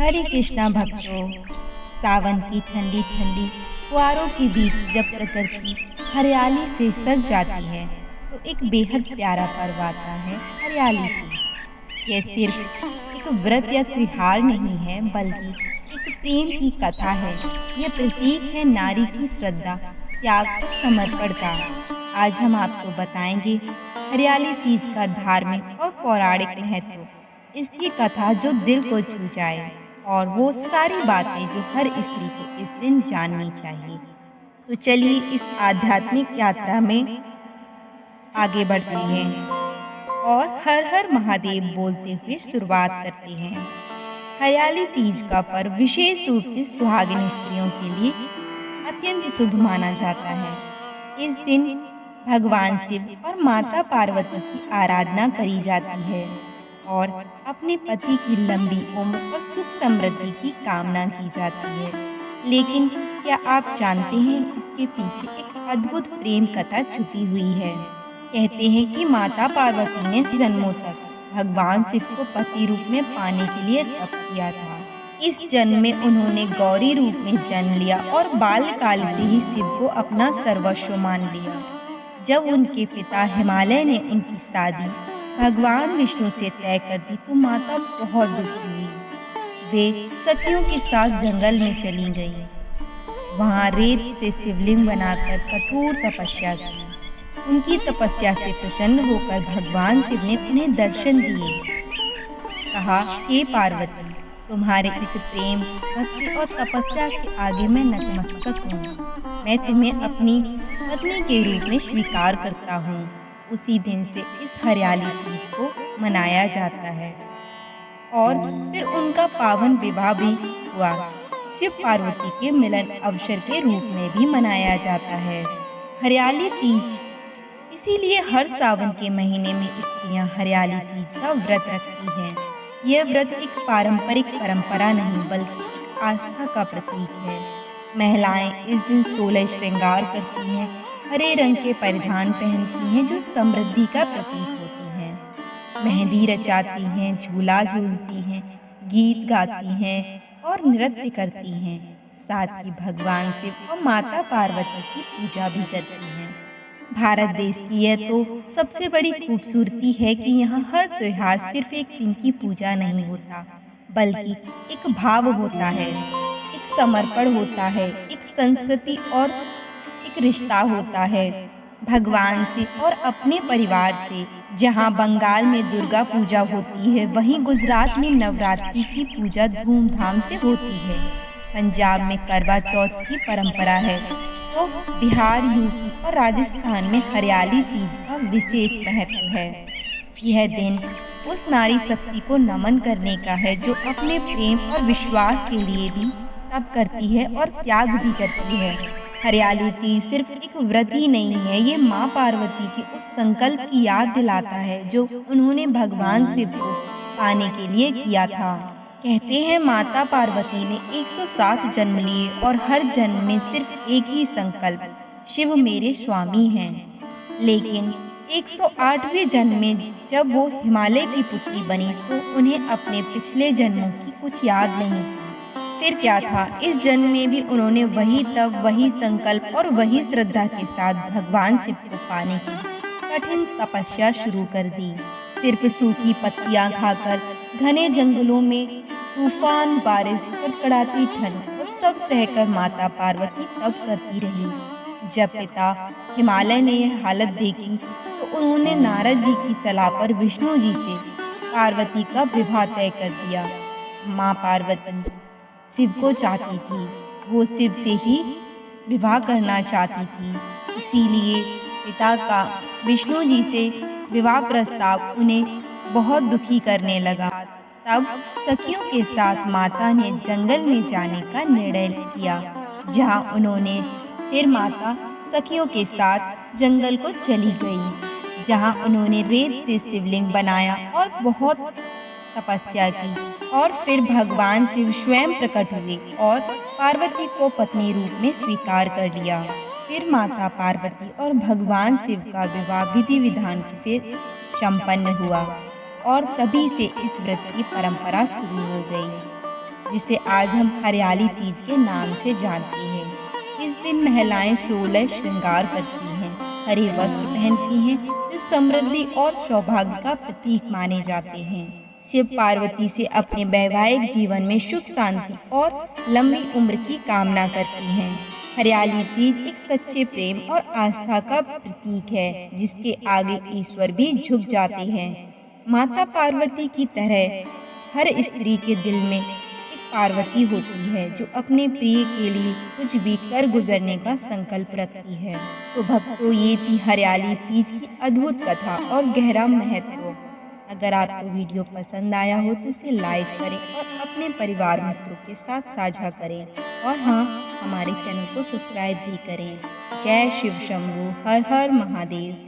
हरे कृष्णा भक्तों, सावन की ठंडी ठंडी फुहारों के बीच जब प्रकृति हरियाली से सज जाती है तो एक बेहद प्यारा पर्व आता है हरियाली तीज। यह सिर्फ एक व्रत या त्योहार नहीं है बल्कि एक प्रेम की कथा है। यह प्रतीक है नारी की श्रद्धा, त्याग और समर्पण का। आज हम आपको बताएंगे हरियाली तीज का धार्मिक और पौराणिक महत्व, इसकी कथा जो दिल को छू जाए और वो सारी बातें जो हर स्त्री को इस दिन जाननी चाहिए। तो चलिए इस आध्यात्मिक यात्रा में आगे बढ़ते हैं और हर हर महादेव बोलते हुए शुरुआत करते हैं। हरियाली तीज का पर्व विशेष रूप से सुहागिन स्त्रियों के लिए अत्यंत शुभ माना जाता है। इस दिन भगवान शिव और माता पार्वती की आराधना करी जाती है और अपने पति की लंबी उम्र और सुख समृद्धि की कामना की जाती है। लेकिन क्या आप जानते हैं इसके पीछे एक अद्भुत प्रेम कथा छुपी हुई है। कहते हैं कि माता पार्वती ने जन्मों तक भगवान शिव को पति रूप में पाने के लिए तप किया था। इस जन्म में उन्होंने गौरी रूप में जन्म लिया और बाल्यकाल से ही शिव को अपना सर्वस्व मान लिया। जब उनके पिता हिमालय ने उनकी शादी भगवान विष्णु से तय कर दी तो माता बहुत दुखी हुई। वे सखियों के साथ जंगल में चली गईं। वहां रेत से शिवलिंग बनाकर कठोर तपस्या की। उनकी तपस्या से प्रसन्न होकर भगवान शिव ने उन्हें दर्शन दिए। कहा, हे पार्वती, तुम्हारे इस प्रेम, भक्ति और तपस्या के आगे मैं नतमस्तक हूँ। मैं तुम्हें अपनी पत्नी के रूप में स्वीकार करता हूँ। उसी दिन से इस हरियाली तीज को मनाया जाता है और फिर उनका पावन विवाह भी हुआ। शिव पार्वती के मिलन अवसर के रूप में भी मनाया जाता है हरियाली तीज। इसीलिए हर सावन के महीने में स्त्रियां हरियाली तीज का व्रत रखती हैं। यह व्रत एक पारंपरिक परंपरा नहीं बल्कि एक आस्था का प्रतीक है। महिलाएं इस दिन 16 श्रृंगार करती हैं, हरे रंग के परिधान पहनती हैं जो समृद्धि का प्रतीक होती हैं। मेहंदी रचाती हैं, झूला झूलती हैं, गीत गाती हैं और नृत्य करती हैं। साथ ही भगवान शिव और माता पार्वती की पूजा भी करती हैं। भारत देश की यह तो सबसे बड़ी खूबसूरती है कि यहाँ हर त्योहार सिर्फ एक दिन की पूजा नहीं होता बल्कि एक भाव होता है, एक समर्पण होता है, एक संस्कृति और एक रिश्ता होता है भगवान से और अपने परिवार से। जहाँ बंगाल में दुर्गा पूजा होती है वहीं गुजरात में नवरात्रि की पूजा धूमधाम से होती है। पंजाब में करवा चौथ की परंपरा है तो बिहार, यूपी और राजस्थान में हरियाली तीज का विशेष महत्व है। यह दिन उस नारी शक्ति को नमन करने का है जो अपने प्रेम और विश्वास के लिए भी तप करती है और त्याग भी करती है। हरियाली तीज सिर्फ एक व्रत ही नहीं है, ये माँ पार्वती के उस संकल्प की याद दिलाता है जो उन्होंने भगवान शिव को पाने के लिए किया था। कहते हैं माता पार्वती ने 107 जन्म लिए और हर जन्म में सिर्फ एक ही संकल्प, शिव मेरे स्वामी हैं। लेकिन 108वें जन्म में जब वो हिमालय की पुत्री बनी तो उन्हें अपने पिछले जन्मों की कुछ याद नहीं थी। फिर क्या था, इस जन्म में भी उन्होंने वही तप, वही संकल्प और वही श्रद्धा के साथ भगवान शिव को पाने की कठिन तपस्या शुरू कर दी। सिर्फ सूखी पत्तियां खाकर घने जंगलों में तूफान, बारिश, कड़कड़ाती ठंड और सब सहकर माता पार्वती तप करती रही। जब पिता हिमालय ने यह हालत देखी तो उन्होंने नारद जी की सलाह पर विष्णु जी से पार्वती का विवाह तय कर दिया। माँ पार्वती शिव को चाहती थी, वो शिव से ही विवाह करना चाहती थी। इसीलिए पिता का विष्णु जी से विवाह प्रस्ताव उन्हें बहुत दुखी करने लगा। तब सखियों के साथ माता ने जंगल में जाने का निर्णय किया, जहां उन्होंने फिर माता सखियों के साथ जंगल को चली गई, जहां उन्होंने रेत से शिवलिंग बनाया और बहुत तपस्या की। और फिर भगवान शिव स्वयं प्रकट हुए और पार्वती को पत्नी रूप में स्वीकार कर लिया। फिर माता पार्वती और भगवान शिव का विवाह विधि विधान से संपन्न हुआ और तभी से इस व्रत की परंपरा शुरू हो गई। जिसे आज हम हरियाली तीज के नाम से जानते हैं। इस दिन महिलाएं 16 श्रृंगार करती हैं, हरे वस्त्र पहनती हैं, जो समृद्धि और सौभाग्य का प्रतीक माने जाते हैं। शिव पार्वती से अपने वैवाहिक जीवन में सुख शांति और लंबी उम्र की कामना करती हैं। हरियाली तीज एक सच्चे प्रेम और आस्था का प्रतीक है, जिसके आगे ईश्वर भी झुक जाते हैं। माता पार्वती की तरह हर स्त्री के दिल में एक पार्वती होती है, जो अपने प्रिय के लिए कुछ भी कर गुजरने का संकल्प रखती है। तो भक्तों, ये थी हरियाली तीज की अद्भुत कथा और गहरा महत्व। अगर आपको वीडियो पसंद आया हो तो इसे लाइक करें और अपने परिवार मित्रों के साथ साझा करें। और हाँ, हमारे चैनल को सब्सक्राइब भी करें। जय शिव शंभू, हर हर महादेव।